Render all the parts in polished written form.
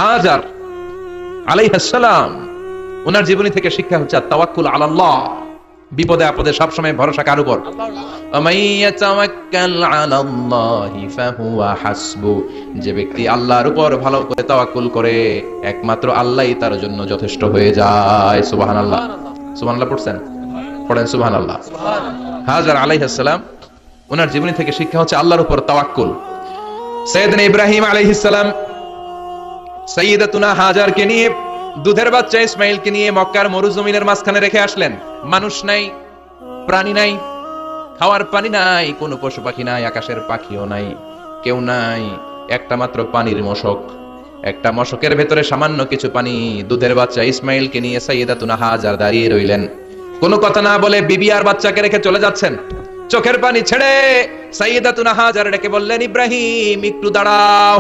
হাজার আলাইহিস সালাম, ওনার জীবনী থেকে শিক্ষা হচ্ছে তাওয়াক্কুল আলাল্লাহ, বিপদে আপদে সবসময় ভরসা কার উপর? আমাইয়াতাওয়াক্কাল আলাল্লাহি ফাহুয়া হাসবু, যে ব্যক্তি আল্লাহর উপর ভালো করে তাওয়াক্কুল করে একমাত্র আল্লাহই তার জন্য যথেষ্ট হয়ে যায়। সুবহানাল্লাহ, সুবহানাল্লাহ পড়ছেন? পড়েন সুবহানাল্লাহ। হাজার আলাইহিস সালাম, ওনার জীবনী থেকে শিক্ষা হচ্ছে আল্লাহর উপর তাওয়াক্কুল। সাইয়েদনা ইব্রাহিম আলাইহিস সালাম সাইয়্যিদাতুনা হাজারকে নিয়ে, দুধের বাচ্চা ইসমাইলকে নিয়ে মক্কার মরুজমিনের মাঝখানে রেখে আসলেন। মানুষ নাই, প্রাণী নাই, খাওয়ার পানি নাই, কোনো পশু পাখি নাই, আকাশের পাখিও নাই, কেউ নাই, একটা মাত্র পানির মশক। একটা মশকের ভেতরে সামান্য কিছু পানি। দুধের বাচ্চা ইসমাইলকে নিয়ে সাইয়্যিদাতুনা হাজার দাঁড়িয়ে রইলেন। কোনো কথা না বলে বিবি আর বাচ্চাকে রেখে চলে যাচ্ছেন। চোখের পানি ছেড়ে সাইয়্যিদাতুনা হাজার ডেকে বললেন, ইব্রাহিম একটু দাঁড়াও।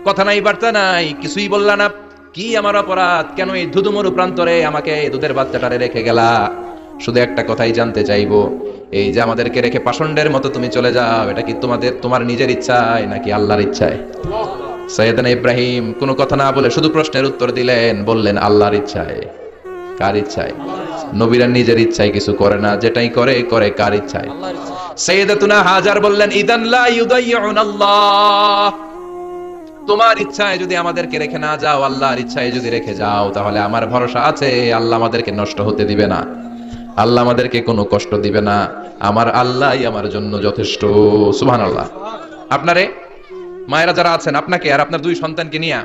কথা নাই, বার্তা নাই, কিছুই বললা না। কি আমার অপরাধ? কেন এই ধুধুমরু প্রান্তরে আমাকে দুধের বাচ্চাটারে রেখে গেলা? শুধু একটা কথাই জানতে চাইবো, এই যে আমাদেরকে রেখে পাষণ্ডের মতো তুমি চলে যাও, এটা কি তোমার নিজের ইচ্ছায় নাকি আল্লাহর ইচ্ছায়? সাইয়েদনা ইব্রাহিম কোনো কথা না বলে শুধু প্রশ্নের উত্তর দিলেন, বললেন আল্লাহর ইচ্ছায়। কার ইচ্ছায়? নবীরা নিজের ইচ্ছায় কিছু করে না, যেটাই করে করে কার ইচ্ছায়? সাইয়্যিদাতুনা হাজার বললেন, ইদান লা ইউদাইয়ুনাল্লাহ, তোমার ইচ্ছায় যদি আমাদেরকে রেখে না যাও, আল্লাহর ইচ্ছায় যদি রেখে যাও, তাহলে আমার ভরসা আছে আল্লাহ আমাদেরকে নষ্ট হতে দিবে না, আল্লাহ আমাদেরকে কোনো কষ্ট দিবে না, আমার আল্লাহই আমার জন্য যথেষ্ট। সুবহানাল্লাহ। আপনারে মায়েরা যারা আছেন, আপনাকে আর আপনার দুই সন্তানকে নিয়ে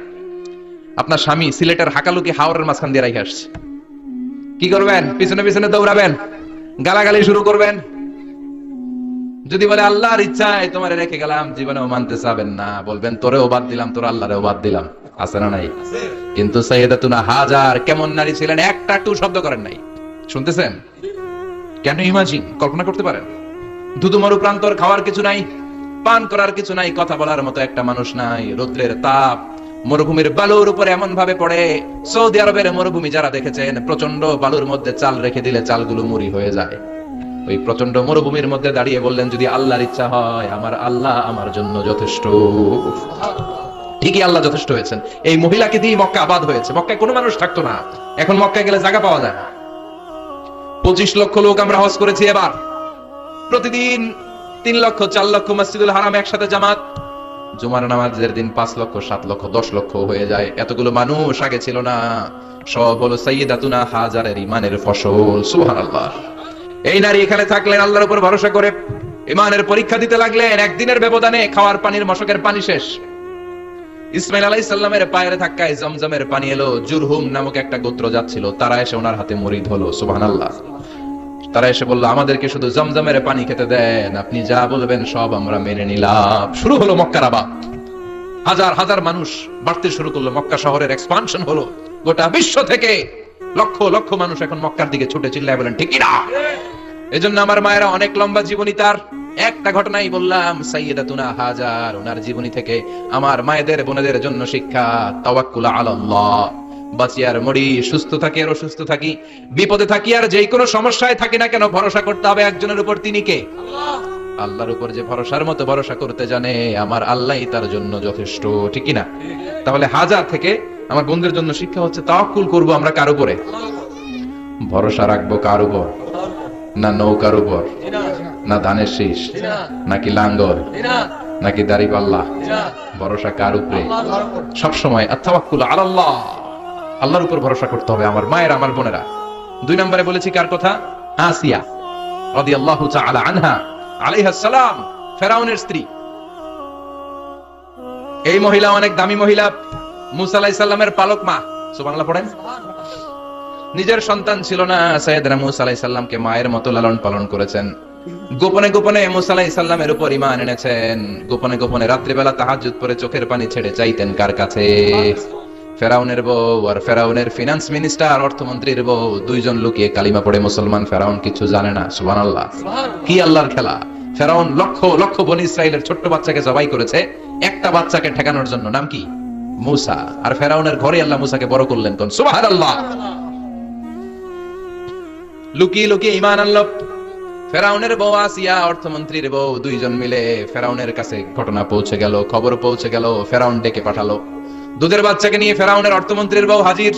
আপনার স্বামী সিলেটের হাকালুকি হাওরের মাঝখান দিয়ে রেখে আসছে। কি করবেন? পিছনে পিছনে দৌড়াবেন, গালাগালি শুরু করবেন। যদি বলে আল্লাহর ইচ্ছায় তোমারে রেখে গেলাম, জীবনেও মানতে চাবেন না, বলবেন তোরেও বাদ দিলাম, তোর আল্লাহরেও বাদ দিলাম। আছে না নাই? কিন্তু সাইয়্যিদাতুনা হাজার কেমন নারী ছিলেন, একটা টু শব্দ করেন নাই। শুনতেছেন? কেন ইমাজিন, কল্পনা করতে পারেন? ধুধুমরু প্রান্তর, খাওয়ার কিছু নাই, পান করার কিছু নাই, কথা বলার মতো একটা মানুষ নাই, রৌদ্রের তাপ মরুভূমির বালুর উপরে এমন ভাবে পড়ে। সৌদি আরবের মরুভূমি যারা দেখেছেন, প্রচন্ড বালুর মধ্যে চাল রেখে দিলে চালগুলো মুড়ি হয়ে যায়। ওই প্রচন্ড মরুভূমির মধ্যে দাঁড়িয়ে বললেন, যদি আল্লাহর ইচ্ছা হয়, আমার আল্লাহ আমার জন্য যথেষ্ট। ঠিকই আল্লাহ যথেষ্ট হয়েছেন। এই মহিলাকে দিয়ে মক্কা আবাদ হয়েছে। মক্কায় কোনো মানুষ থাকতো না, এখন মক্কায় গেলে জায়গা পাওয়া যায় না। 25 লক্ষ লোক আমরা হজ করেছি এবার। প্রতিদিন 3 লক্ষ 4 লক্ষ মসজিদুল হারাম একসাথে জামাত। জুমার নামাজের দিন 5 লক্ষ 7 লক্ষ 10 লক্ষ হয়ে যায়। এতগুলো মানুষ আগে ছিল না। সব হলো সাইয়্যিদাতুনা হাজারের ইমানের ফসল। সুবহানাল্লাহ। এই নারী এখানে থাকলেন আল্লাহর উপর ভরসা করে, ইমানের পরীক্ষা দিতে লাগলেন। একদিনের ব্যবধানে খাওয়ার পানির মশকের পানি শেষ। ইসমাইল আলাইহিস সালামের পায়ের ধাক্কায় জমজমের পানি এলো। জুরহুম নামক একটা গোত্র যাচ্ছিল, তারা এসে ওনার হাতে মুরিদ হলো। সুবহানাল্লাহ। তারা এসে বলল, আমাদেরকে শুধু জমজমের পানি খেতে দেন, আপনি যা বলবেন সব আমরা মেনে নিলাম। শুরু হলো মক্কার আবাদ। হাজার হাজার মানুষ বাড়তে শুরু করলো, মক্কা শহরের এক্সপানশন হলো। গোটা বিশ্ব থেকে লক্ষ লক্ষ মানুষ এখন মক্কার দিকে ছুটে চিল্লায় বলেন, ঠিক না? এজন্য আমার মায়েরা অনেক লম্বা জীবনী, তার একটা ঘটনাই বললাম। সাইয়্যিদাতুনা হাজার, ওনার জীবনী থেকে আমার মায়েদের বোনেদের জন্য শিক্ষা, তাওয়াক্কুল আলাল্লাহ। বাঁচি আর মরি, সুস্থ থাকি আর অসুস্থ থাকি, বিপদে থাকি আর যেই কোনো সমস্যায় থাকি না কেন, ভরসা করতে হবে একজনের উপর। তিনি কে? আল্লাহ। আল্লাহর উপর যে ভরসার মতো ভরসা করতে জানে, আমার আল্লাহই তার জন্য যথেষ্ট। ঠিক কি না? তাহলে হাজার থেকে আমার বন্ধুদের জন্য শিক্ষা হচ্ছে, তাওয়াক্কুল করব আমরা কার উপরে? ভরসা রাখবো কার উপর? না নৌকার উপর, না ধানের শীষ, নাকি লাঙ্গল, নাকি দাড়িপাল্লা? ভরসা কার উপরে? সবসময় আত-তাওয়াক্কুল আলাল্লাহ, আল্লাহর উপর ভরসা করতে হবে আমার মায়ের, আমার বোনেরা। 2 নম্বরে বলেছি কার কথা? আসিয়া রাদিয়াল্লাহু তাআলা আনহা আলাইহাস সালাম, ফেরাউনের স্ত্রী। এই মহিলা অনেক দামি মহিলা, মুসা আলাইহিস সালামের পালক মা। সুবহানাল্লাহ পড়েন। নিজের সন্তান ছিল না, সাইয়েদনা মুসা আলাইহিস সালামকে মায়ের মতো লালন পালন করেছেন। গোপনে গোপনে মুসা আলাইহিস সালামের উপর ঈমান এনেছেন। গোপনে গোপনে রাত্রিবেলা তাহাজ্জুদ পড়ে চোখের পানি ছেড়ে চাইতেন কার কাছে? ফেরাউনের বউ আর ফেরাউনের ফিনান্স মিনিস্টার, অর্থমন্ত্রীর বউ, দুইজন লুকিয়ে কালিমা পড়ে মুসলমান। ফেরাউন কিছু জানে না। সুবহানাল্লাহ। কি আল্লাহর খেলা! ফেরাউন লক্ষ লক্ষ বনি ইসরাইলের ছোট্ট বাচ্চাকে জবাই করেছে একটা বাচ্চাকে ঠেকানোর জন্য। নাম কি? মুসা। আর ফেরাউনের ঘরে আল্লাহ মুসাকে বড় করলেন। কোন? সুবহানাল্লাহ। লুকিয়ে লুকিয়ে ঈমান আনলো। ফেরাউনের বউ আসিয়া, অর্থমন্ত্রীর বউ, দুইজন মিলে ফেরাউনের কাছে ঘটনা পৌঁছে গেল, খবর পৌঁছে গেল। ফেরাউন ডেকে পাঠালো, দুধের বাচ্চাকে নিয়ে ফেরাউনের অর্থমন্ত্রীর বউ হাজির,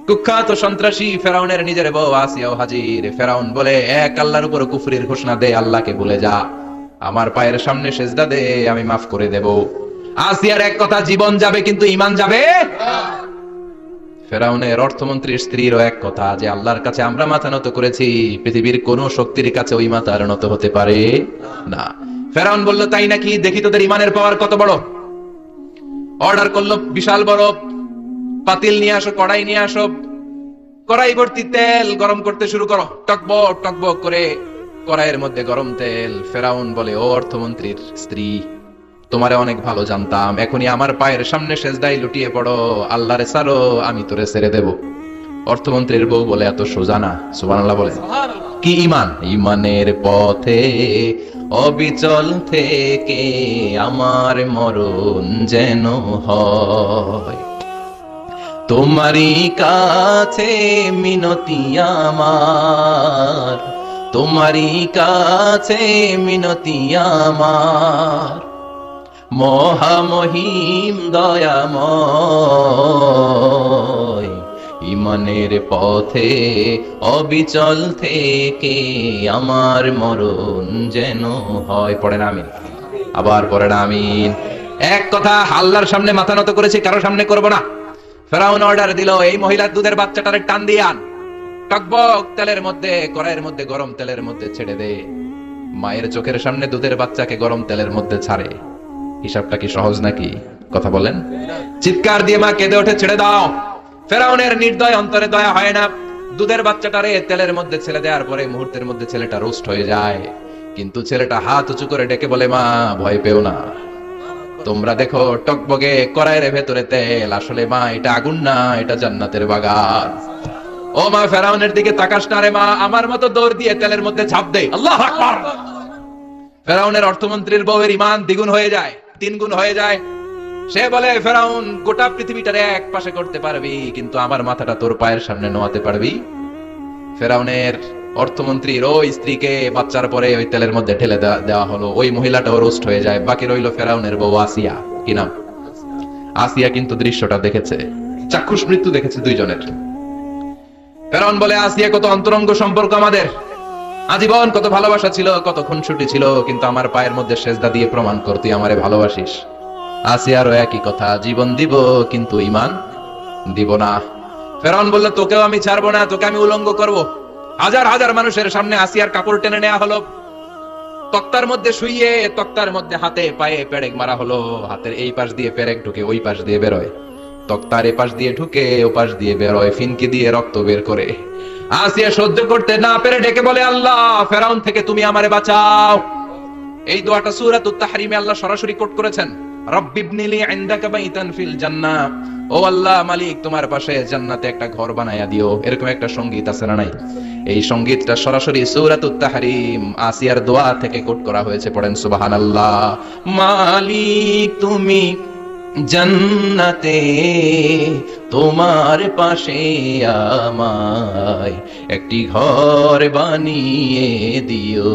কুখ্যাত সন্ত্রাসী ফেরাউনের নিজের বউ আসিয়াও হাজির। ফেরাউন বলে, এক আল্লাহর উপর কুফরির ঘোষণা দে, আল্লাহকে ভুলে যা, আমার পায়ের সামনে সেজদা দে, আমি মাফ করে দেব। আসিয়ার এক কথা, জীবন যাবে কিন্তু ঈমান যাবে। ফেরাউনের অর্থমন্ত্রীর স্ত্রীরও এক কথা, যে আল্লাহর কাছে আমরা মাথা নত করেছি, পৃথিবীর কোন শক্তির কাছে ওই মাথা আর নত হতে পারে না। ফেরাউন বলল, তাই নাকি, দেখি তোদের ঈমানের পাওয়ার কত বড়। অর্ডার করলো, বিশাল বড় পাতিল নিয়ে আসো, কড়াই নিয়ে আসো, কড়াই ভর্তি তেল গরম করতে শুরু করো, টকবক টকবক করে কড়াইয়ের মধ্যে গরম তেল। ফেরাউন বলে, ও অর্থমন্ত্রীর স্ত্রী, তোমারে অনেক ভালো জানতাম, এখনই আমার পায়ের সামনে সেজদায় লুটিয়ে পড়ো, আল্লাহরে ছাড়ো, আমি তোরে ছেড়ে দেব। অর্থমন্ত্রীর বউ বলে, এত সোজা না। সুবহানাল্লাহ বলে। কি ঈমান? ঈমানের পথে অবিচল থেকে আমার মরণ যেন হয়, তোমারই কাছে মিনতি আমার, তোমারই কাছে মিনতি আমার, মহামহিম দয়াময়, ঈমানের পথে অবিচল থেকে আমার মরণ যেন হয়। পড়েন আমিন। আবার পড়েন আমিন। এক কথা, আল্লাহর সামনে মাথা নত করেছি, কারো সামনে করব না। ফেরাউন অর্ডার দিল, এই মহিলার দুধের বাচ্চাটারে টান দিয়ে আন, টকবক তেলের মধ্যে, কড়াইয়ের মধ্যে গরম তেলের মধ্যে ছেড়ে দে। মায়ের চোখের সামনে দুধের বাচ্চাকে গরম তেলের মধ্যে ছাড়ে। হিসাবটা কি সহজ নাকি? কথা বলেন। চিৎকার দিয়ে মা কেঁদে ওঠে, ছেড়ে দাও। ফেরাউনের নির্দয় অন্তরে দয়া হয় না। দুধের বাচ্চাটারে তেলের মধ্যে ছেড়ে দেওয়ার পরে মুহূর্তের মধ্যে ছেলেটা রোস্ট হয়ে যায়। কিন্তু ছেলেটা হাত উঁচু করে ডেকে বলে, মা ভয় পেও না, তোমরা দেখো টকবগে কড়াইয়ের ভেতরে তেল, আসলে মা এটা আগুন না, এটা জান্নাতের বাগান। ও মা, ফেরাউনের দিকে তাকাস না রে মা, আমার মতো দৌড় দিয়ে তেলের মধ্যে ঝাঁপ দে। আল্লাহু আকবার। ফেরাউনের অর্থমন্ত্রীর বউয়ের ঈমান দ্বিগুণ হয়ে যায়, 3 গুণ হয়ে যায়। সে বলে, ফেরাউন, গোটা পৃথিবীটারে এক পাশে করতে পারবি, কিন্তু আমার মাথাটা তোর পায়ের সামনে নোয়াতে পারবি? ফেরাউনের অর্থমন্ত্রীর ওই স্ত্রীকে বাচ্চার পরে ওই তেলের মধ্যে ঢেলে দেওয়া হলো। ওই মহিলাটাও রোস্ট হয়ে যায়। বাকি রইল ফেরাউনের বউ আসিয়া। কি নাম? আসিয়া কিন্তু দৃশ্যটা দেখেছে, চাক্ষুষ মৃত্যু দেখেছে দুইজনের। ফেরাউন বলে, আসিয়া, কত অন্তরঙ্গ সম্পর্ক আমাদের, আজীবন কত ভালোবাসা ছিল, কত খুনসুটি ছিল, কিন্তু আমার পায়ের মধ্যে সেজদা দিয়ে প্রমাণ কর তুই আমারে ভালোবাসিস। আসিয়ারও একই কথা, জীবন দিব কিন্তু ঈমান দিব না। ফেরাউন বলল, তোকেও আমি ছাড়বো না, তোকে আমি উলঙ্গ করব। হাজার হাজার মানুষের সামনে আসিয়ার কাপড় টেনে নেওয়া হলো, তক্তার মধ্যে শুইয়ে তক্তার মধ্যে হাতে পায়ে পেরেক মারা হলো। হাতের এই পাশ দিয়ে পেরেক ঢুকে ওই পাশ দিয়ে বেরোয়, তক্তার এ পাশ দিয়ে ঢুকে ও পাশ দিয়ে বেরোয়, ফিনকি দিয়ে রক্ত বের করে। আসিয়া সহ্য করতে না পেরে ডেকে বলে, আল্লাহ, ফেরাউন থেকে তুমি আমারে বাঁচাও। এই দোয়াটা সূরাতুত তাহরিমে আল্লাহ সরাসরি কোট করেছেন, রব্বিবনিলি ইনদাকা বাইতান ফিল জান্নাহ, ও আল্লাহ মালিক, তোমার পাশে জান্নাতে একটা ঘর বানায়া দিও। এরকম একটা সংগীত আছে না নাই? এই সংগীতটা সরাসরি সূরাতুত তাহরিম আসিয়ার দোয়া থেকে কোট করা হয়েছে। পড়েন সুবহানাল্লাহ। মালিক তুমি জান্নাতে, তোমার পাশে আমায় একটি ঘর বানিয়ে দিও,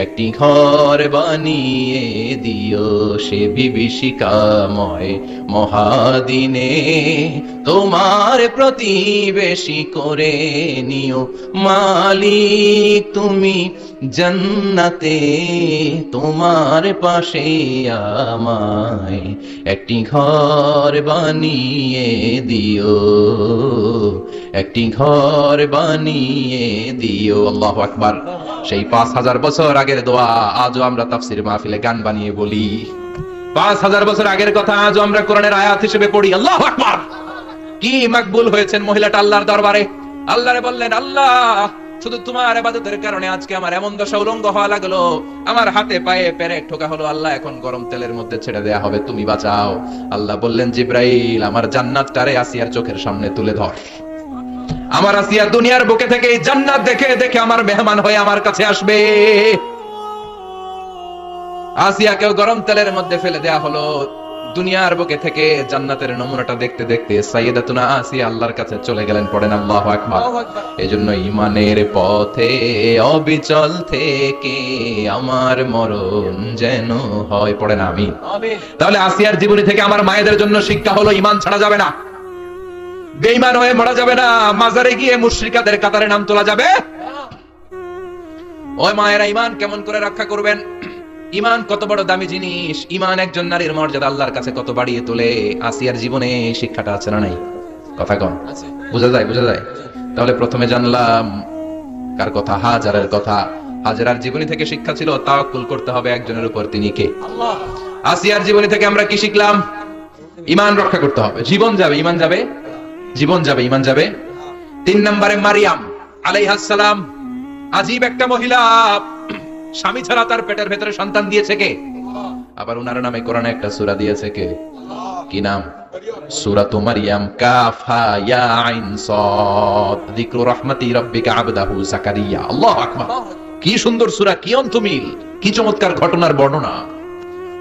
একটি ঘর বানিয়ে দিও, সে বিভীষিকাময় মহাদিনে তোমার প্রতিবেশী করে নিও। মালিক তুমি জান্নাতে, তোমার পাশে আমায় একটি ঘর বানিয়ে দিও, একটি ঘর বানিয়ে দিও। আল্লাহু আকবার। সেই 5000 বছর আগের দোয়া আজও আমরা তাফসীর মাহফিলে গান বানিয়ে বলি। 5000 বছর আগের কথা আজও আমরা কোরআনের আয়াত হিসেবে পড়ি। আল্লাহু আকবার। কি মাকবুল হয়েছেন মহিলাটা আল্লাহর দরবারে। আল্লাহরে বললেন, আল্লাহ, শুধু তোমার ইবাদতের কারণে আজকে আমার এমন দশা উলঙ্গ হওয়া লাগলো, আমার হাতে পায়ে পেরেক ঠোকা হলো, আল্লাহ এখন গরম তেলের মধ্যে ছেড়ে দেয়া হবে, তুমি বাঁচাও। আল্লাহ বললেন, জিব্রাইল, আমার জান্নাতটারে আসিয়ার চোখের সামনে তুলে ধর। আমার আসিয়া দুনিয়ার বুকে থেকে এই জান্নাত দেখে দেখে আমার মেহমান হয়ে আমার কাছে আসবে। আসিয়াকেও গরম তেলের মধ্যে ফেলে দেয়া হলো, দুনিয়ার বুকে থেকে জান্নাতের নমুনাটা দেখতে দেখতে সাইয়েদাতুনা আসিয়া আল্লাহর কাছে চলে গেলেন, পড়েন আল্লাহু আকবার। এজন্য ঈমানের পথে অবিচল থেকে আমার মরণ যেন হয়, পড়েন আমিন। তাহলে আসিয়ার জীবনী থেকে আমার মায়েদের জন্য শিক্ষা হলো ঈমান ছাড়া যাবে না, বেঈমান হয়ে মরা যাবে না, মাজারে গিয়ে মুশরিকাদের কাতারে নাম তোলা যাবে। ওই মায়েরা ঈমান কেমন করে রক্ষা করবেন? ঈমান কত বড় দামি জিনিস, ঈমান একজন নারীর মর্যাদা আল্লাহর কাছে কত বাড়িয়ে তোলে। আসিয়ার জীবনে শিক্ষাটা আছে না নাই? কথা কন, বোঝা যায়? বোঝা যায়? তাহলে প্রথমে জানলাম কার কথা? হাজারের কথা। হাজারার জীবনী থেকে শিক্ষা ছিল তাওয়াক্কুল করতে হবে একজনের উপর, তিনি কে? আল্লাহ। আসিয়ার জীবনী থেকে আমরা কি শিখলাম? ঈমান রক্ষা করতে হবে। জীবন যাবে, ঈমান যাবে, জীবন যাবে, ঈমান যাবে। 3 নম্বরে মারিয়াম আলাইহিস সালাম, আজীব একটা মহিলা, স্বামী ছাড়া তার পেটের ভেতরে সন্তান দিয়েছে কে? আবার উনার নামে কোরআনে একটা সূরা দিয়েছে কে? কি নাম? সূরাতু মারিয়াম, কাফ হা ইয়া আইন সাদ, যিকরু রাহমাতি রাব্বিকা আবদাহু যাকারিয়া। আল্লাহু আকবার, কি সুন্দর সূরা, কি অন্তমিল, কি চমৎকার ঘটনার বর্ণনা।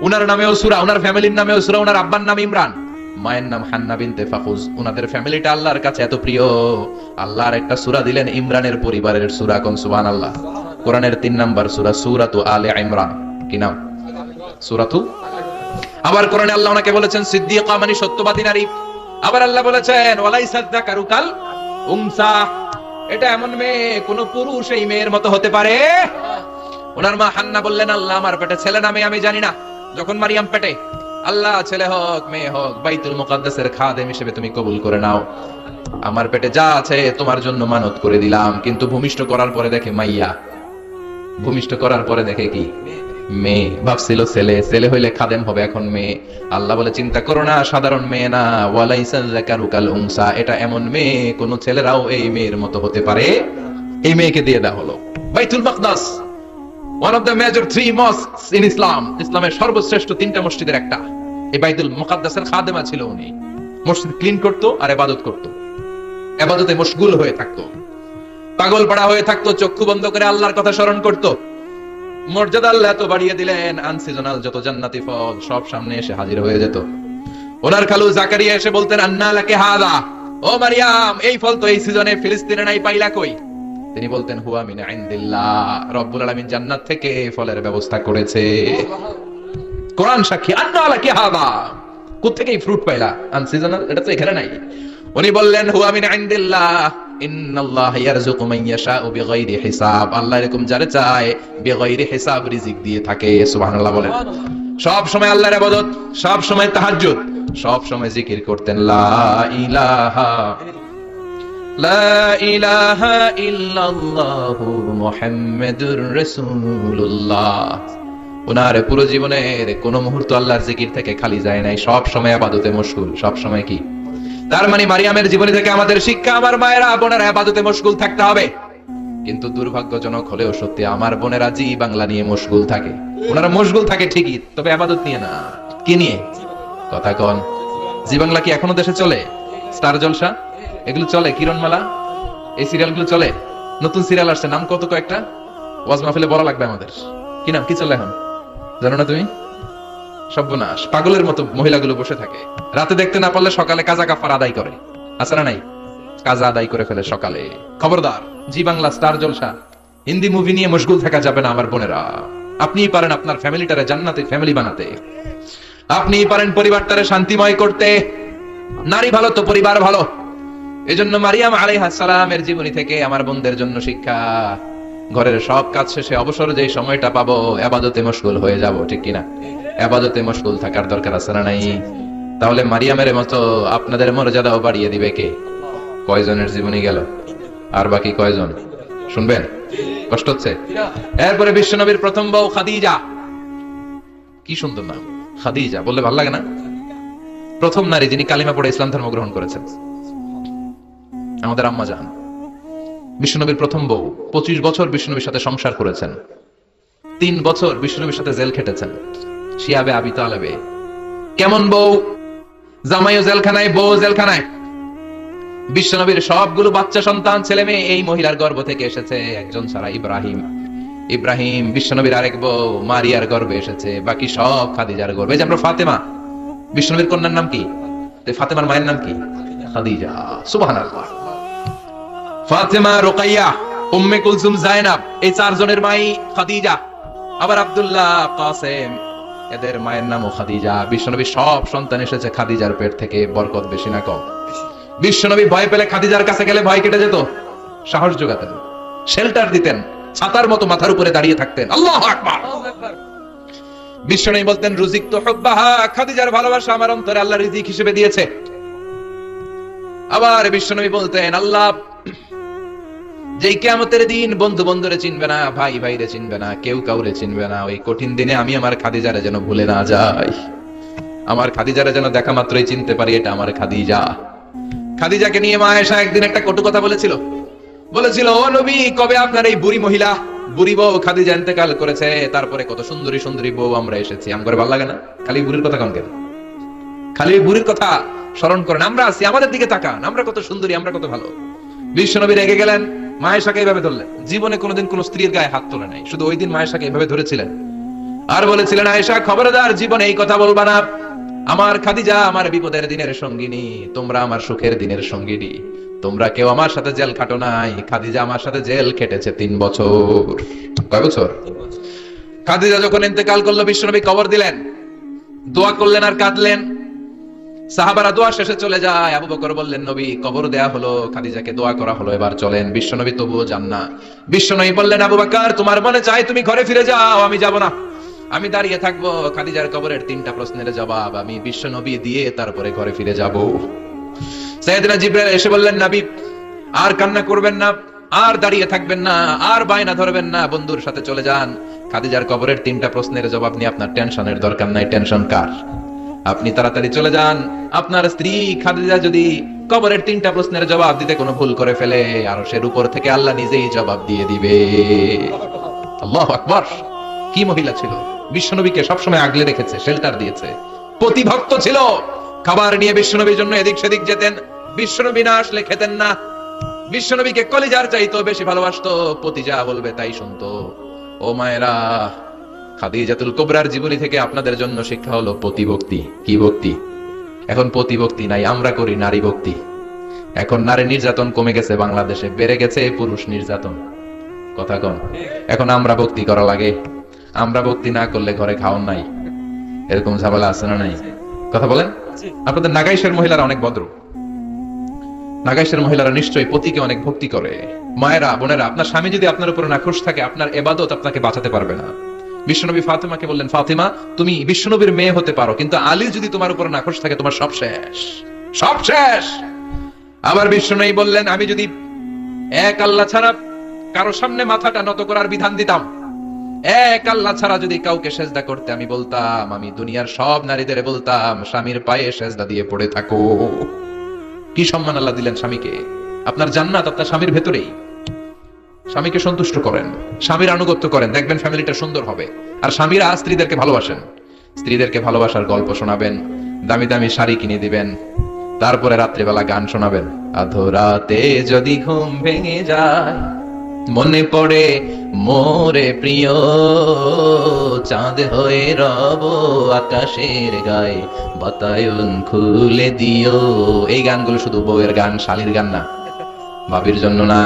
উনার নামেও সূরা, উনার ফ্যামিলির নামেও সূরা, উনার আব্বার নাম ইমরান, মায়ের নাম হান্না বিনতে ফাখুজ। উনাদের ফ্যামিলিটা আল্লাহর কাছে এত প্রিয়, আল্লাহর একটা সূরা দিলেন ইমরানের পরিবারের সূরা। কোন সুবহানাল্লাহ। কোরআনের 3 নাম্বার সূরা, সূরাতু আলে ইমরান। কি নাম? সূরাতু। আবার কোরআনে আল্লাহ ওনাকে বলেছেন সিদ্দিকা, মানে সত্যবাদী নারী। আবার আল্লাহ বলেছেন ওয়ালাইসা যাকারু কাল উনসা, এটা এমন মেয়ে কোন পুরুষ এই মেয়ের মতো হতে পারে? ওনার মা হান্না বললেন, আল্লাহ আমার পেটে ছেলে না মেয়ে আমি জানি না। যখন মারিয়াম পেটে, আল্লাহ ছেলে হোক মেয়ে হোক বাইতুল মুকাদ্দাসের খাদেম হিসেবে তুমি কবুল করে নাও। আমার পেটে যা আছে তোমার জন্য মানত করে দিলাম। কিন্তু ভূমিষ্ঠ করার পরে দেখে মাইয়া, ভূমিষ্ঠ করার পরে দেখে কি? মেয়ে। ভাবছিল ছেলে, ছেলে হইলে খাদেম হবে, এখন মেয়ে। আল্লাহ বলে চিন্তা করো না, সাধারণ মেয়ে না, ওয়ালাইসা যাকারু কাল উনসা, এটা এমন মেয়ে কোন ছেলেরাও এই মেয়ের মতো হতে পারে। এই মেয়েকে দিয়ে দেওয়া হলো বাইতুল মাকদাস, one of the major 3 mosques in Islam, ইসলামের সর্বশ্রেষ্ঠ 3টা মসজিদের একটা। এই বাইতুল মুকাদ্দাসের খাদেমা ছিল উনি। মসজিদ ক্লিন করতো আর ইবাদত করতো, ইবাদতে মশগুল হয়ে থাকতো, পাগল পাড়া হয়ে থাকতো, চক্ষু বন্ধ করে আল্লাহর কথা স্মরণ করতো। মর্যাদা আল্লাহ এত বাড়িয়ে দিলেন, আনসিজনাল যত জান্নাতি ফল সব সামনে এসে হাজির হয়ে যেত। ওনার খালু জাকারিয়া এসে বলতেন, আন্না লাকি হাযা, ও মারিয়াম এই ফল তো এই সিজনে ফিলিস্তিনে নাই, পাইলা কই? তিনি বলতেন হুয়া মিন ইনদিল্লাহ, রব্বুল আলামিন জান্নাত থেকে ফলের ব্যবস্থা করেছে। কোরআন সাক্ষী, আন্না লাকি হাযা, কোথা থেকে এই ফ্রুট পাইলা? আনসিজনাল, এটা তো এখানে নাই। উনি বললেন হুয়া মিন ইনদিল্লাহ, ইন্নাল্লাহা ইয়ারযুকু মান ইয়াশাউ বিগাইরি হিসাব, আল্লাহ এরকম যারে চায় বিগাইরি হিসাব রিজিক দিয়ে থাকে। সুবহানাল্লাহ বলেন। সব সময় আল্লাহর ইবাদত, সব সময় তাহাজ্জুদ, সব সময় জিকির করতেন লা ইলাহা ইল্লাল্লাহু মুহাম্মাদুর রাসূলুল্লাহ। ওনার পুরো জীবনের কোন মুহূর্ত আল্লাহর জিকির থেকে খালি যায় নাই, সব সময় ইবাদতে মশগুল, সব সময় কি? তার মানে মারিয়ামের জীবনী থেকে আমাদের শিক্ষা, আমার মায়েরা বোনেরা ইবাদতে মশগুল থাকতে হবে। কিন্তু দুর্ভাগ্যজনক হলেও সত্যি, আমার বোনেরা জি বাংলা নিয়ে মশগুল থাকে। ওনারা মশগুল থাকে ঠিকই, তবে ইবাদত নিয়ে না। কি নিয়ে? কথা কন। জি বাংলা কি এখনো দেশে চলে? স্টার জলসা এগুলো চলে, কিরণমালা, এই সিরিয়ালগুলো চলে। নতুন সিরিয়াল আসছে, নাম কত কয়েকটা, ওয়াজ মাহফিলে বলা লাগবে আমাদের। কি নাম, কি চলে এখন জানো না তুমি? সর্বনাশ, পাগলের মতো মহিলাগুলো বসে থাকে, রাতে দেখতে না পারলে সকালে কাজা কাফার আদায় করে। আছে না নাই? কাজা আদায় করে ফেলে সকালে। খবরদার, জি বাংলা, স্টার জলসা, হিন্দি মুভি নিয়ে মশগুল থাকা যাবে না আমার বোনেরা। আপনিই পারেন আপনার ফ্যামিলিটারে জান্নাতি ফ্যামিলি বানাতে, আপনিই পারেন পরিবারটারে শান্তিময় করতে। নারী ভালো তো পরিবার ভালো। এজন্য মারিয়াম আলাইহিস সালামের জীবনী থেকে আমার বোনদের জন্য শিক্ষা, ঘরের সব কাজ শেষে অবসর যে সময়টা পাবো ইবাদতে মশগুল হয়ে যাব, ঠিক কিনা? ইবাদতে মশগুল থাকার দরকার আছে না নাই? তাহলে মারিয়ামের মতো আপনাদের মর্যাদাও বাড়িয়ে দিবে কে? কয়জনের জীবনী গেল, আর বাকি কয়জন শুনবেন? কষ্ট হচ্ছে? এরপরে বিশ্বনবীর প্রথম বউ খাদিজা, কি সুন্দর নাম, খাদিজা বললে ভালো লাগে না? প্রথম নারী যিনি কালিমা পড়ে ইসলাম ধর্ম গ্রহণ করেছেন, আমাদের আম্মা জান। বিশ্বনবীর প্রথম বউ, 25 বছর বিশ্বনবীর সাথে সংসার করেছেন, 3 বছর বিশ্বনবীর সাথে জেল খেটেছেন, শিয়াবে আবি তালেবে। কেমন বউ? জামাইও জেলখানায়, বউ জেলখানায়। বিশ্বনবীর সবগুলো বাচ্চা সন্তান ছেলে মেয়ে এই মহিলার গর্ভ থেকে এসেছে, একজন ছাড়া, ইব্রাহিম। ইব্রাহিম বিশ্বনবীর আরেক বউ মারিয়ার গর্ভে এসেছে, বাকি সব খাদিজার গর্ভে। যে আমরা ফাতেমা বিশ্বনবীর কন্যার নাম কি? ফাতেমার মায়ের নাম কি? খাদিজা। সুবহানাল্লাহ। ফাতেমা, রুকাইয়া, উম্মে কুলসুম, জায়নাব, এই চারজনের মাই খাদিজা। আবার আব্দুল্লাহ, কাসেম, এদের মায়ের নামও খাদিজা। বিশ্বনবী সব সন্তান এসেছে খাদিজার পেট থেকে। বরকত বেশি না কম? বিশ্বনবী ভয় পেলে খাদিজার কাছে গেলে ভয় কেটে যেত, সাহস যোগাতেন, শেল্টার দিতেন, ছাতার মতো মাথার উপরে দাঁড়িয়ে থাকতেন। আল্লাহু আকবার। বিশ্বনবী বলতেন, রুজিক তো হুব্বাহা, খাদিজার ভালোবাসা আমার অন্তরে আল্লাহ রিজিক হিসেবে দিয়েছে। আবার বিশ্বনবী বলতেন, আল্লাহ যেই কিয়ামতের দিন বন্ধু বন্ধুরে চিনবে না, ভাই ভাইরে চিনবে না, কেউ কাউরে চিনবে না, ওই কঠিন দিনে আমি আমার খাদিজারে যেন ভুলে না যাই, আমার খাদিজারে যেন দেখা মাত্রই চিনতে পারি এটা আমার খাদিজা। খাদিজাকে নিয়ে মা আয়েশা একদিন একটা কটু কথা বলেছিল। ও নবী, কবে আপনার এই বুড়ি মহিলা, বুড়ি বউ খাদিজা ইন্তেকাল করেছে, তারপরে কত সুন্দরী সুন্দরী বউ আমরা এসেছি, আমার ভালো লাগে না? খালি বুড়ির কথা কোন কেন? খালি বুড়ির কথা স্মরণ করেন। আমরা আছি, আমাদের দিকে তাকান, আমরা কত সুন্দরী, আমরা কত ভালো। বিশ্বনবী রেগে গেলেন, মা আয়েশাকে এইভাবে ধরলেন। জীবনে কোনোদিন কোন স্ত্রীর গায়ে হাত তোলে নাই, শুধু ওই দিন মা আয়েশাকে এইভাবে ধরেছিলেন আর বলেছিলেন, আয়েশা খবরদার, জীবনে এই কথা বলবা না। আমার খাদিজা আমার বিপদের দিনের সঙ্গিনী, তোমরা আমার সুখের দিনের সঙ্গিনী। তোমরা কেউ আমার সাথে জেল খাটো নাই, খাদিজা আমার সাথে জেল খেটেছে 3 বছর। কয় বছর? খাদিজা যখন ইন্তেকাল করলো, বিশ্বনবী কবর দিলেন, দোয়া করলেন আর কাঁদলেন। সাহাবারা দোয়া শেষে চলে যায়। আবু বকর বললেন, নবী কবর দেয়া হলো, খাদিজাকে দোয়া করা হলো, এবার চলেন। বিশ্বনবী তবুও যান না। বিশ্বনবী বললেন, আবু বকর তোমার মনে চাই তুমি ঘরে ফিরে যাও, আমি যাব না, আমি দাঁড়িয়ে থাকবো। খাদিজার কবরের 3টা প্রশ্নের জবাব আমি বিশ্বনবী দিয়ে তারপরে ঘরে ফিরে যাব। সাইয়েদনা জিবরাইল এসে বললেন, নবী আর কান্না করবেন না, আর দাঁড়িয়ে থাকবেন না, আর বায়না ধরবেন না, বন্ধুর সাথে চলে যান। খাদিজার কবরের 3টা প্রশ্নের জবাব নিয়ে আপনার টেনশনের দরকার নাই। টেনশন কার? আপনি তাড়াতাড়ি চলে যান। আপনার স্ত্রী খাদিজা যদি কবরের 3টা প্রশ্নের জবাব দিতে কোনো ভুল করে ফেলে, আরশের উপর থেকে আল্লাহ নিজেই জবাব দিয়ে দিবে। আল্লাহু আকবার। কি মহিলা ছিল! বিশ্বনবীকে সবসময় আগলে রেখেছে, শেল্টার দিয়েছে, প্রতিভক্ত ছিল। খাবার নিয়ে বিশ্বনবীর জন্য এদিক সেদিক যেতেন, বিশ্বনবী না আসলে খেতেন না। বিশ্বনবীকে কলিজার চাইতো বেশি ভালোবাসতো, পতি যা বলবে তাই শুনতো। ও মায়েরা, খাদিজাতুল কুবরার জীবনী থেকে আপনাদের জন্য শিক্ষা হলো প্রতিভক্তি। কি ভক্তি? এখন প্রতিভক্তি নাই, আমরা করি নারী ভক্তি। এখন নারী নির্যাতন কমে গেছে বাংলাদেশে, বেড়ে গেছে পুরুষ নির্যাতন। কথা কন? এখন আমরা ভক্তি করা লাগে। আমরা ভক্তি না করলে ঘরে খাওয়ান নাই, এরকম ঝামেলা আছে না নাই? কথা বলেন। আপনাদের নাগাইশের মহিলারা অনেক ভদ্র, নাগাইশের মহিলারা নিশ্চয়ই পতিকে অনেক ভক্তি করে। মায়েরা, বোনেরা, আপনার স্বামী যদি আপনার উপর নাখোশ থাকে, আপনার ইবাদত আপনাকে বাঁচাতে পারবে না। বিশ্বনবী ফাতেমাকে বললেন, ফাতেমা তুমি বিশ্বনবীর মেয়ে হতে পারো, কিন্তু আলী যদি তোমার উপর নাখোশ থাকে, তোমার সব শেষ, সব শেষ। আবার বিশ্বনবী বললেন, আমি যদি এক আল্লাহ ছাড়া কারো সামনে মাথাটা নত করার বিধান দিতাম, এক আল্লাহ ছাড়া যদি কাউকে সেজদা করতে আমি বলতাম, আমি দুনিয়ার সব নারীদের বলতাম স্বামীর পায়ে সেজদা দিয়ে পড়ে থাকো। কি সম্মান আল্লাহ দিলেন স্বামীকে! আপনার জান্নাত আপনার স্বামীর ভেতরেই। স্বামীকে সন্তুষ্ট করেন, স্বামীর আনুগত্য করেন, দেখবেন ফ্যামিলিটা সুন্দর হবে। আর স্বামীরা স্ত্রীদেরকে ভালোবাসেন, স্ত্রীদেরকে ভালোবাসার গল্প শোনাবেন, দামি দামি শাড়ি কিনে দিবেন, তারপরে রাত্রিবেলা গান শোনাবেন। আধরাতে যদি ঘুম ভেঙে যায়, মনে পড়ে মোরে প্রিয়, চাঁদ হয়ে রব আকাশের গায়ে, বাতায়ন খুলে দিও। এই গানগুলো শুধু বউয়ের গান, শালীর গান না, ভাবির জন্য না,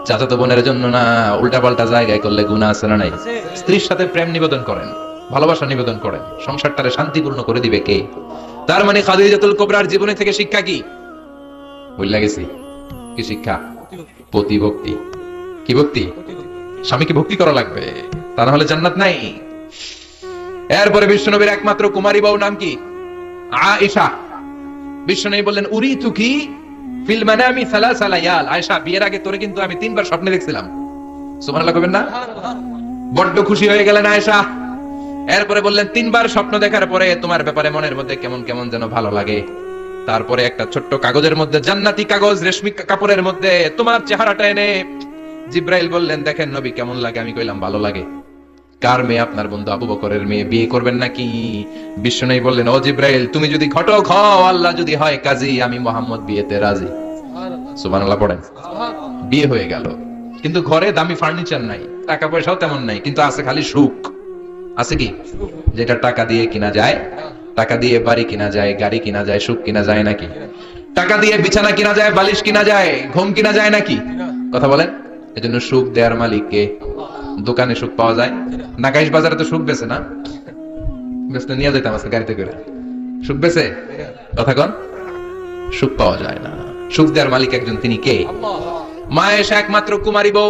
চাচাতো বোনের জন্য না। উল্টা পাল্টা জায়গায় করলে গুনাহ আছে না নাই? স্ত্রীর সাথে প্রেম নিবেদন করেন, ভালোবাসা নিবেদন করেন, সংসারটারে শান্তিপূর্ণ করে দিবে কে? তার মানে খাদিজাতুল কুবরার জীবনী থেকে শিক্ষা কি? ভুলে গেছি। কি শিক্ষা? প্রতিভক্তি। কি ভক্তি? স্বামীকে ভক্তি করা লাগবে, তা না হলে জান্নাত নাই। এরপরে বিশ্বনবীর একমাত্র কুমারী বউ নাম কি? আয়েশা। বিশ্বনবী বললেন, উরিতু কি ফিল মানামি সালাসা লায়াল। আয়েশা, বিয়ের আগে তোরে কিন্তু আমি 3 বার স্বপ্নে দেখছিলাম। সুবহানাল্লাহ কইবেন না? বড্ড খুশি হয়ে গেলেন আয়েশা। এরপরে বললেন, 3 বার স্বপ্ন দেখার পরে তোমার ব্যাপারে মনের মধ্যে কেমন কেমন যেন ভালো লাগে। তারপরে একটা ছোট্ট কাগজের মধ্যে, জান্নাতি কাগজ, রেশমি কাপড়ের মধ্যে তোমার চেহারাটা এনে জিব্রাইল বললেন, দেখেন নবী কেমন লাগে? আমি কইলাম, ভালো লাগে। কার মেয়ে? আপনার বন্ধু আবু বকরের মেয়ে, বিয়ে করবেন নাকি? বিশ্বনবী বললেন, ও জিব্রাইল, তুমি যদি ঘটক হও, আল্লাহ যদি হয় কাজী, আমি মুহাম্মদ বিয়েতে রাজি। সুবহানাল্লাহ পড়েন। বিয়ে হয়ে গেল, কিন্তু ঘরে দামি ফার্নিচার নাই, টাকা পয়সাও তেমন নাই, কিন্তু আছে খালি সুখ। আছে কি? যেটা টাকা দিয়ে কিনা যায় টাকা দিয়ে বাড়ি কিনা যায়, গাড়ি কিনা যায়, সুখ কিনা যায় নাকি? টাকা দিয়ে বিছানা কিনা যায়, বালিশ কিনা যায়, ঘুম কিনা যায় নাকি? কথা বলেন। এজন্য সুখ দেওয়ার মালিক কে? দোকানে সুখ পাওয়া যায়? নাকাইশ বাজারে তো সুখ বেছে না, বেচতে নিয়ে যেতাম আজকে গাড়িতে করে। সুখ বেছে? কথা কন। সুখ পাওয়া যায় না। সুখ দেওয়ার মালিক একজন, তিনি কে? মা এসে একমাত্র কুমারী বউ,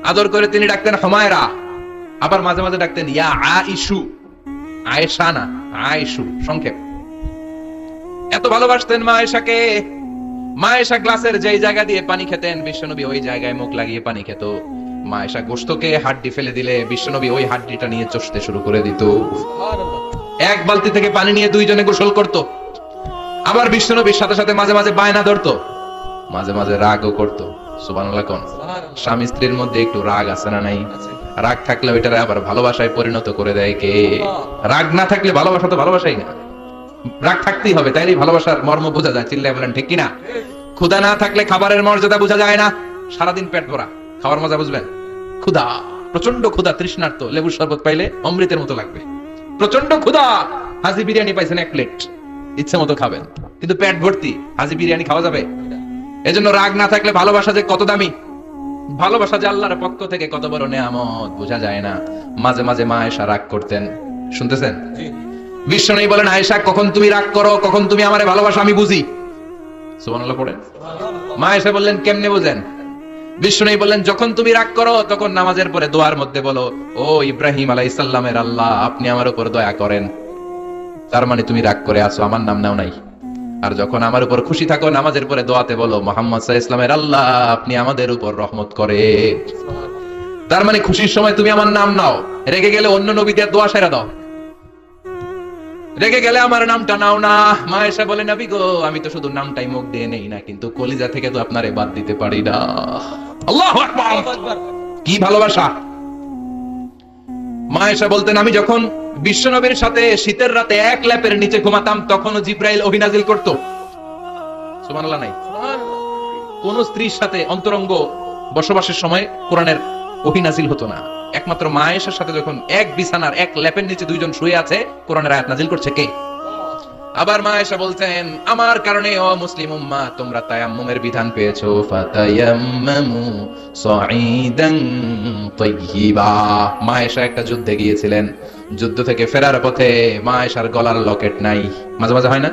আদর করে তিনি ডাকতেন হুমায়রা, আবার মাঝে মাঝে ডাকতেন ইয়া আইশু। আয়েশা না, আয়েশু সংক্ষেপ। এত ভালোবাসতেন মা আয়েশাকে। মা আয়েশা গ্লাসের যেই জায়গা দিয়ে পানি খেতেন, বিশ্বনবী ওই জায়গায় মুখ লাগিয়ে পানি খেত। মা আয়েশা গোশতকে হাড্ডি ফেলে দিলে বিশ্বনবী ওই হাড্ডিটা নিয়ে চষতে শুরু করে দিত। এক বালতি থেকে পানি নিয়ে দুইজনে গোসল করত। আবার বিশ্বনবীর সাথে সাথে মাঝে মাঝে বায়না ধরতো, মাঝে মাঝে রাগও করতো। সুবহানাল্লাহ কোন? স্বামী স্ত্রীর মধ্যে একটু রাগ আছে না নাই? রাগ থাকলে ওইটারে আবার ভালোবাসায় পরিণত করে দেয় কে? রাগ না থাকলে ভালোবাসা তো ভালোবাসাই না। রাগ থাকতেই হবে, তাইলে ভালোবাসার মর্ম বোঝা যায়। চিল্লায় বলেন ঠিক কিনা? ক্ষুধা না থাকলে খাবারের মর্যাদা বোঝা যায় না। সারাদিন পেট ভরা, খাওয়ার মজা বুঝবেন? ক্ষুধা, প্রচন্ড ক্ষুধা, তৃষ্ণার্ত, লেবুর শরবত পাইলে অমৃতের মতো লাগবে। প্রচন্ড ক্ষুধা, হাজি বিরিয়ানি পাইছেন এক প্লেট, ইচ্ছে মতো খাবেন, কিন্তু পেট ভর্তি, হাজি বিরিয়ানি খাওয়া যাবে? এজন্য রাগ না থাকলে ভালোবাসা যে কত দামি, ভালোবাসা যে আল্লাহর পক্ষ থেকে কত বড় নেয়ামত বোঝা যায় না। মাঝে মাঝে মা আয়েশা রাগ করতেন, শুনতেছেন? বিশ্বনবী বলেন, আয়েশা কখন তুমি রাগ করো, কখন তুমি আমারে ভালোবাসো আমি বুঝি। সুবহানাল্লাহ পড়েন। মা আয়েশা বললেন, কেমনে বুঝেন? বিশ্বনবী বললেন, যখন তুমি রাগ করো তখন নামাজের পরে দোয়ার মধ্যে বলো, ও ইব্রাহিম আলাইহিস সালামের আল্লাহ, আপনি আমার উপর দয়া করেন। তার মানে তুমি রাগ করে আছো, আমার নাম নাও নাই। আর যখন আমার উপর খুশি থাকো নামাজের পরে দোয়াতে বলো, মুহাম্মদ সাল্লাল্লাহু আলাইহি ওয়াসাল্লামের আল্লাহ, আপনি আমাদের উপর রহমত করে। তার মানে খুশির সময় তুমি আমার নাম নাও, রেগে গেলে অন্য নবীদের দোয়া সেরা দাও, রেগে গেলে আমার নামটা নাও না। মা আয়েশা বলে, নবী গো, আমি তো শুধু নামটাই মুখ দিয়ে নেই না, কিন্তু কলিজা থেকে তো আপনারে বাদ দিতে পারি না। আল্লাহু আকবার! কি ভালোবাসা! মা আয়েশা বলতেন, আমি যখন বিশ্বনবীর সাথে শীতের রাতে এক ল্যাপের নিচে ঘুমাতাম, তখনও জিবরাইল ওহী নাযিল করত। সুবহানাল্লাহ নাই? কোন স্ত্রীর সাথে অন্তরঙ্গ বসবাসের সময় কোরআনের ওহী নাযিল হতো না। একমাত্র মা আয়েশার সাথে যখন এক বিছানার এক ল্যাপের নিচে দুইজন শুয়ে আছে, কোরআনের আয়াত নাযিল করছে কে? আবার মা আয়েশা বলতেন, আমার কারণে ও মুসলিম উম্মাহ তোমরা তায়াম্মুমের বিধান পেয়েছো, ফাতায়াম্মামু সাঈদান তাইয়্যিবা। মা আয়েশা একটা যুদ্ধে গিয়েছিলেন, যুদ্ধ থেকে ফেরার পথে মা আয়েশার গলার লকেট নাই। মাঝে মাঝে হয় না,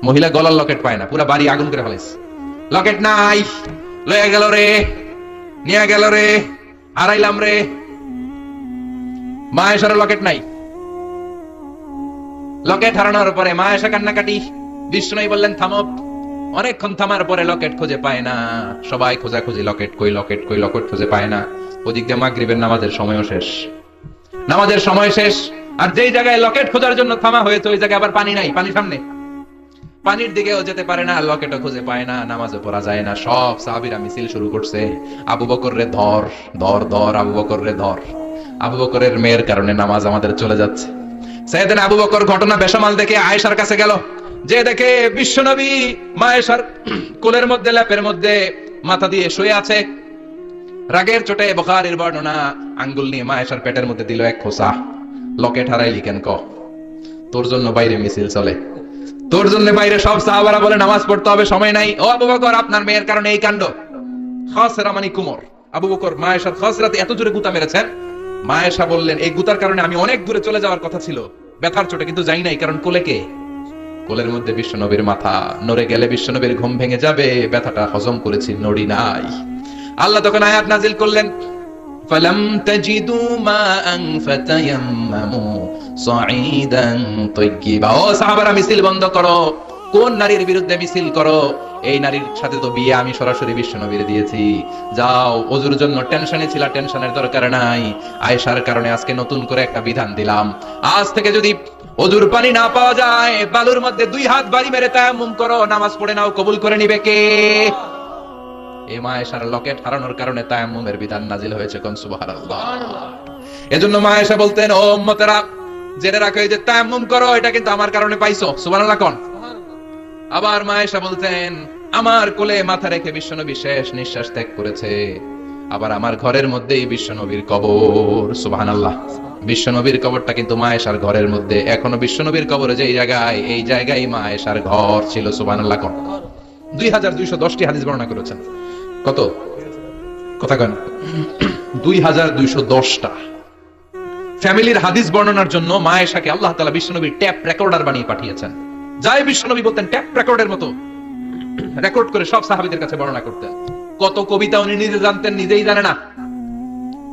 মহিলা গলার লকেট পায় না, পুরো বাড়ি আগুন করে ফেলেছে, লকেট নাই, লয়ে গেল রে, নিয়ে গেল রে, হারাইলাম রে। মা আয়েশার লকেট নাই। লকেট হারানোর পরে মা আয়েশা কান্নাকাটি। বিশ্বনবী বললেন, থামো। অনেকক্ষণ থামার পরে লকেট খুঁজে পায় না, সবাই খোঁজাখুঁজি, লকেট কই, লকেট কই, লকেট খুঁজে পায় না। ওদিক দিয়ে মাগরিবের নামাজের সময়ও শেষ, নামাজের সময় শেষ। আর যেই জায়গায় লকেট খোঁজার জন্য থামা হয়েছে ওই জায়গায় আবার পানি নাই, পানি সামনে, পানির দিকেও যেতে পারে না, লকেটও খুঁজে পায় না, নামাজও পড়া যায় না। সব সাহাবীরা মিছিল শুরু করছে, আবু বকর রে ধর, ধর, ধর, আবু বকর রে ধর। আবু বকরের মেয়ের কারণে নামাজ আমাদের চলে যাচ্ছে। সাইয়েদনা আবু বকর ঘটনা বেসামাল দেখে আয়েশার কাছে গেল, যে দেখে বিশ্বনবী মা আয়েশার কোলের মধ্যে, ল্যাপের মধ্যে মাথা দিয়ে শুয়ে আছে। রাগের চোটে বুখারীর বর্ণনা, আঙ্গুল নিয়ে মা আয়েশার পেটের মধ্যে দিল এক খোঁচা। লকেট হারাইলি কেন? ক, তোর জন্য বাইরে মিছিল চলে, তোর জন্য বাইরে সব সাহাবারা বলে নামাজ পড়তে হবে, সময় নাই। ও আবু বকর, আপনার মেয়ের কারণে এই কাণ্ড। খাসরা মানে কুমর। আবু বকর মা আয়েশার খাসরাতে এত জোরে গুতা মেরেছেন, মা আয়েশা বললেন, এই গুতার কারণে আমি অনেক দূরে চলে যাওয়ার কথা ছিল, ব্যথার চোটে, কিন্তু যাই নাই, কারণ কোলে কে? কোলের মধ্যে বিশ্বনবীর মাথা, নড়ে গেলে বিশ্বনবীর ঘুম ভেঙে যাবে, ব্যথাটা হজম করেছি, নড়ি নাই। আল্লাহ তখন আয়াত নাজিল করলেন, ফালাম তাজিদু মাআন ফাতায়াম্মামু সাঈদান তাইয়্যিবা। ও সাহাবারা, মিছিল বন্ধ করো। কোন নারীর বিরুদ্ধে মিছিল করো? এই নারীর সাথে তো বিয়ে আমি সরাসরি বিশ্বনবীর দিয়েছি। যাও, ওযুর জন্য টেনশনে ছিলা, টেনশনের দরকার নাই। আয়েশার কারণে আজকে নতুন করে একটা বিধান দিলাম, আজ থেকে যদি ওযুর পানি না পাওয়া যায়, বালুর মধ্যে 2 হাত বাড়ি মেরে তায়াম্মুম করো, নামাজ পড়ে নাও, কবুল করে নিবে কে? এই মা আয়েশার লকেট হারানোর কারণে তায়াম্মুমের বিধান নাজিল হয়েছে। কোন সুবহানাল্লাহ। এজন্য মা আয়েশা বলতেন, ও উম্মতেরা, জেনে রাখো, এই যে তায়াম্মুম করো, এটা কিন্তু আমার কারণে পাইছো। সুবহানাল্লাহ কোন? আবার মা আয়েশা বলতেন, আমার কোলে মাথা রেখে বিশ্বনবী শেষ নিঃশ্বাস ত্যাগ করেছে, আবার আমার ঘরের মধ্যেই বিশ্বনবীর কবর। সুবহানাল্লাহ। বিশ্বনবীর কবরটা কিন্তু মা আয়েশার ঘরের মধ্যে। এখনো বিশ্বনবীর কবরে যে জায়গায়, এই জায়গায় মা আয়েশার ঘর ছিল। সুবহানাল্লাহ। 2210টি হাদিস বর্ণনা করেছেন। কত কথা কেন? 2210টা ফ্যামিলির হাদিস বর্ণনার জন্য মা আয়েশাকে আল্লাহ তাআলা বিশ্বনবীর ট্যাপ রেকর্ডার বানিয়ে পাঠিয়েছেন। যাই বিশ্বনবী বলতেন ট্যাপ রেকর্ডের মতো রেকর্ড করে সব সাহাবীদের কাছে বর্ণনা করতেন। কত কবিতা উনি নিজে জানতেন, নিজেই জানে না।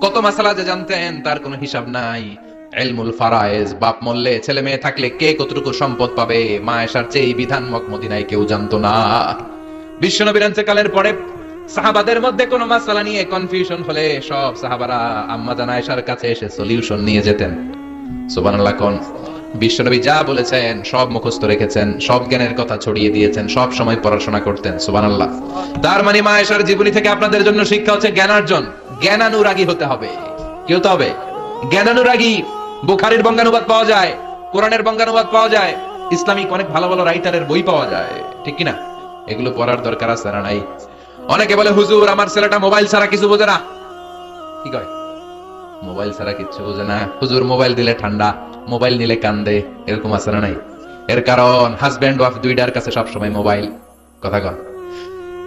কত মাসালা যে জানতেন তার কোনো হিসাব নাই। ইলমুল ফারায়েজ, বাপ মরলে ছেলে মেয়ে থাকলে কে কতটুকু সম্পদ পাবে, মা আয়েশার চেয়ে এই বিধান মদিনায় কেউ জানতো না। বিশ্বনবীর ইন্তেকালের পরে সাহাবাদের মধ্যে কোনো মাসালা নিয়ে কনফিউশন হলে সব সাহাবারা আম্মা জান আয়েশার কাছে এসে সলিউশন নিয়ে যেতেন। সুবহানাল্লাহ। কোন বিশ্বনবী যা বলেছেন সব মুখস্থ রেখেছেন, সব জ্ঞানের কথা ছড়িয়ে দিয়েছেন, সব সময় পড়াশোনা করতেন। সুবহানাল্লাহ। তার মানে মা আয়েশার জীবনী থেকে আপনাদের জন্য শিক্ষা হচ্ছে জ্ঞানার্জন, জ্ঞানানুরাগী হতে হবে। কি হতে হবে? জ্ঞানানুরাগী। বুখারীর বঙ্গানুবাদ পাওয়া যায়, কোরআনের বঙ্গানুবাদ পাওয়া যায়, ইসলামিক অনেক ভালো ভালো রাইটারের বই পাওয়া যায়, ঠিক কি না? এগুলো পড়ার দরকার আছে না নাই? অনেকে বলে হুজুর আমার ছেলেটা মোবাইল ছাড়া কিছু বোঝে না। কি কয়? মোবাইল ছাড়া কিছু বোঝে না। হুজুর মোবাইল দিলে ঠান্ডা, মোবাইল নিলে কান্দে, এরকম আছে না নাই? এর কারণ হাজব্যান্ড ওয়াইফ দুইটার কাছে সবসময় মোবাইল। কথা কন।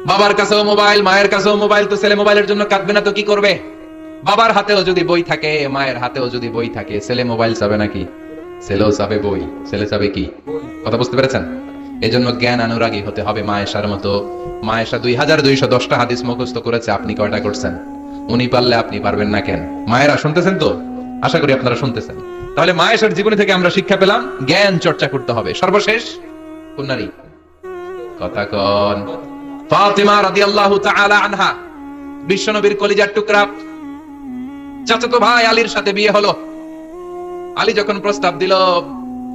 বাবার কাছেও মোবাইল, মায়ের কাছেও মোবাইল, তো ছেলে মোবাইলের জন্য কাঁদবে না তো কি করবে? বাবার হাতেও যদি বই থাকে, মায়ের হাতেও যদি বই থাকে, ছেলে মোবাইল চাবে নাকি? ছেলেও চাবে বই, ছেলে চাবে কি? কথা বুঝতে পেরেছেন? এজন্য জ্ঞান অনুরাগী হতে হবে মা আয়েশার মতো। মা আয়েশা 2210টা হাদিস মুখস্থ করেছে, আপনি কয়টা করছেন? উনি পারলে আপনি পারবেন না কেন? মায়েরা শুনতেছেন তো? আশা করি আপনারা শুনতেছেন। তাহলে মা আয়েশার জীবনী থেকে আমরা শিক্ষা পেলাম জ্ঞান চর্চা করতে হবে। সর্বশেষ কোন নারী? কথা কন। ফাতিমা রাদিয়াল্লাহু তাআলা আনহা, বিশ্বনবীর কলিজার টুকরা। চাচাতো ভাই আলীর সাথে বিয়ে হলো। আলী যখন প্রস্তাব দিল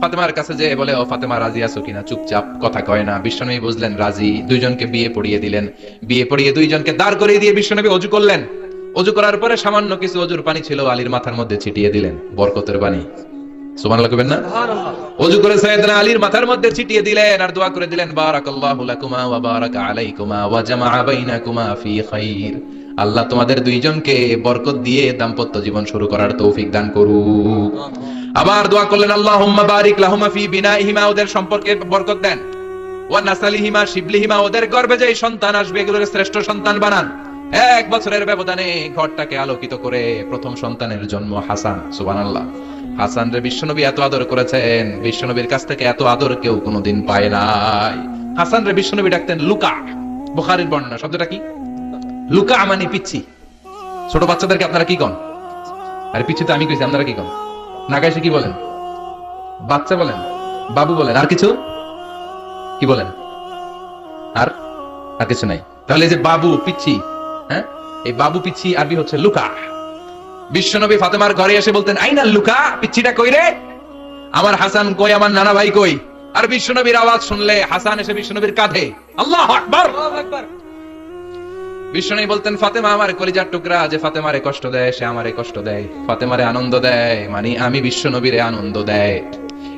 ফাতেমার কাছে, যে বলে ও ফাতেমা রাজি আছো কিনা, চুপচাপ কথা কয় না। বিশ্বনবী বুঝলেন রাজি, দুইজনকে বিয়ে পড়িয়ে দিলেন। বিয়ে পড়িয়ে দুইজনকে দাঁড় করিয়ে দিয়ে বিশ্বনবী ওযু করলেন। ওযু করার পরে সামান্য কিছু ওযুর পানি ছিল আলীর মাথার মধ্যে ছিটিয়ে দিলেন, বরকতের পানি। সুবহানাল্লাহ কইবেন না? ওযু করে সাইয়েদনা আলীর মাথার মধ্যে ছিটিয়ে দিলেন আর দোয়া করে দিলেন বারাকাল্লাহু লাকুমা ওয়া বারাকা আলাইকুমা ওয়া জামাআ বাইনাকুমা ফি খাইর। আল্লাহ তোমাদের দুইজনকে বরকত দিয়ে দাম্পত্য জীবন শুরু করার তৌফিক দান করুক। আবার দোয়া করলেন আল্লাহুম্মা বারিক লাহুমা ফি বিনাইহিমা, ওদের সম্পর্কে বরকত দেন। ওয়া নাসালিহিমা শিবলিহিমা, ওদের গর্ভে যে সন্তান আসবে এগুলোকে শ্রেষ্ঠ সন্তান বানান। 1 বছরের ব্যবধানে ঘরটাকে আলোকিত করে প্রথম সন্তানের জন্ম হাসান। সুবহানাল্লাহ। হাসান রে বিশ্বনবী এত আদর করেছেন, বিশ্বনবীর কাছ থেকে এত আদর কেউ কোনোদিন পায় নাই। হাসান রে বিশ্বনবী ডাকতেন লুকা। বুখারীর বর্ণনা। শব্দটা কি? লুকা মানে পিচ্ছি। ছোট বাচ্চাদেরকে আপনারা কি কন? আরে পিচ্ছি তো আমি কইছি, আপনারা কি কন? নাগাইছে কি বলেন? বাচ্চা বলেন, বাবু বলেন, আর কিছু কি বলেন? আর আর কিছু নাই। তাহলে এই যে বাবু পিচ্ছি, হ্যাঁ, এই বাবু পিচ্ছি আরবি হচ্ছে লুকা। বিশ্বনবী ফাতেমার ঘরে এসে বলতেন আইনা লুকা, পিচ্ছিটা কই রে? আমার হাসান কই, আমার নানা ভাই কই? আর বিশ্বনবীর আওয়াজ শুনলে হাসান এসে বিশ্বনবীর কাঁধে। আল্লাহু আকবার। বিশ্বনবী বলতেন ফাতেমা আমার কলিজার টুকরা, যে ফাতেমারে কষ্ট দেয় সে আমারে কষ্ট দেয়, ফাতেমারে আনন্দ দেয় মানে আমি বিশ্বনবীরে আনন্দ দেয়।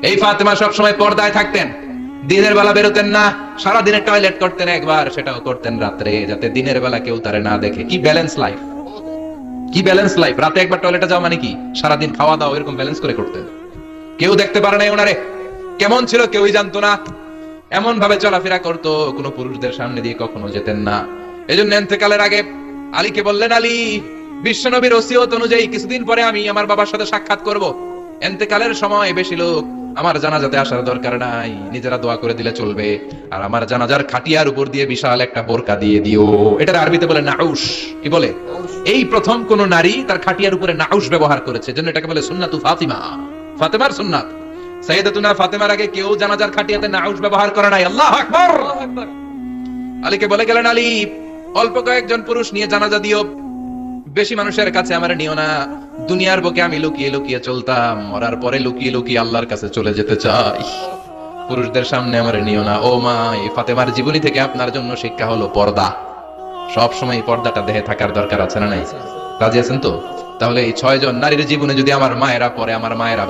এই ফাতেমা সব সময় পর্দায় থাকতেন, দিনের বেলা বেরোতেন না, সারা দিনে টয়লেট করতেন একবার, সেটাও করতেন রাত্রে, যাতে দিনের বেলা কেউ তারে না দেখে। কি ব্যালেন্স লাইফ, কি ব্যালেন্স লাইফ! রাতে একবার টয়লেটে যাওয়া মানে কি সারাদিন খাওয়া দাওয়া এরকম ব্যালেন্স করে করতেন। কেউ দেখতে পারে নাই ওনারে কেমন ছিল, কেউই জানতো না। এমন ভাবে চলাফেরা করতো, কোনো পুরুষদের সামনে দিয়ে কখনো যেতেন না। এজন্য ইন্তেকালের আগে আলীকে বললেন, আলী বিশ্বনবীর ওসিয়ত অনুযায়ী কিছুদিন পরে আমি আমার বাবার সাথে সাক্ষাৎ করব। ইন্তেকালের সময় বেশি লোক আমার জানাজাতে আসার দরকার নাই, নিজেরা দোয়া করে দিলে চলবে। আর আমার জানাজার খাটিয়ার উপর দিয়ে বিশাল একটা বোরকা দিয়ে দিও। এটার আরবিতে বলে নাউশ। কি বলে? এই প্রথম কোন নারী তার খাটিয়ার উপরে নাউশ ব্যবহার করেছে, জন্য এটাকে বলে সুন্নাতু ফাতিমা, ফাতেমার সুন্নাত। সাইয়েদাতুনা ফাতেমার আগে কেউ জানাজার খাটিয়াতে নাউশ ব্যবহার করে নাই। আল্লাহু আকবার। আলীকে বলে গেলেন, আলী অল্প কয়েকজন পুরুষ নিয়ে জানাজা দিও, বেশি মানুষের কাছে আমার নিও না। দুনিয়ার বুকে আমি লুকিয়ে লুকিয়ে চলতাম, মরার পরে লুকিয়ে লুকিয়ে আল্লাহর কাছে চলে যেতে চাই, পুরুষদের সামনে আমার নিও না। ও মা, এই ফাতেমার জীবনী থেকে আপনার জন্য শিক্ষা হলো পর্দা। সব সময় পর্দাটা দেহে থাকার দরকার আছে না নাই? রাজি আছেন তো? তাহলে এই 6 জন নারীর জীবনে যদি আমার মায়েরা পরে, আমার মায়েরা